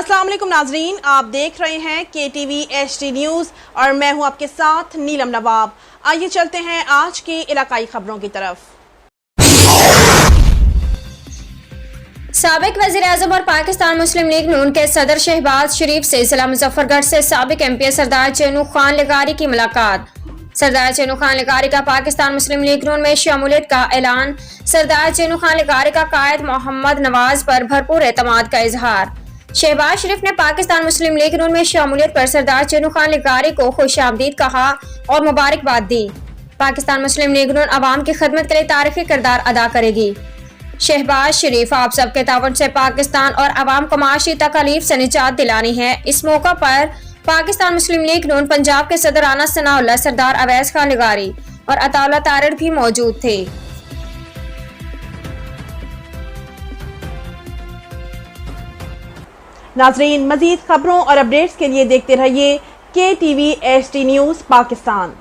अस्सलाम वालेकुम नाजरीन, आप देख रहे हैं KTV HD न्यूज़ और मैं हूं आपके साथ नीलम नवाब। आइए चलते हैं आज की इलाकाई खबरों की तरफ। साबिक वज़ीर-ए-आज़म और पाकिस्तान मुस्लिम लीग नून के सदर शहबाज शरीफ से जिला मुजफ्फरगढ़ से साबिक MP सरदार चेनू खान लिगारी की मुलाकात। सरदार चेनू खान लिगारी का पाकिस्तान मुस्लिम लीग नून में शमूलियत का ऐलान। सरदार चेनू खान लिगारी का कायद मोहम्मद नवाज पर भरपूर एतमाद का इजहार। शहबाज शरीफ ने पाकिस्तान मुस्लिम लीग नून में शमूलियत पर सरदार चेनू खान लिगारी को खुशामदीद कहा और मुबारकबाद दी। पाकिस्तान मुस्लिम लीग नून अवाम की खिदमत के लिए तारीखी किरदार अदा करेगी। शहबाज शरीफ आप सबके तावन से पाकिस्तान और अवाम को माशी तकलीफ से निजात दिलानी है। इस मौका पर पाकिस्तान मुस्लिम लीग नून पंजाब के सदर राना सनाउल्लाह, सरदार अवैस खान लिगारी और अताउल्लाह तारिड़ भी मौजूद थे। नाजरीन, मजीद खबरों और अपडेट्स के लिए देखते रहिए KTV HD न्यूज़ पाकिस्तान।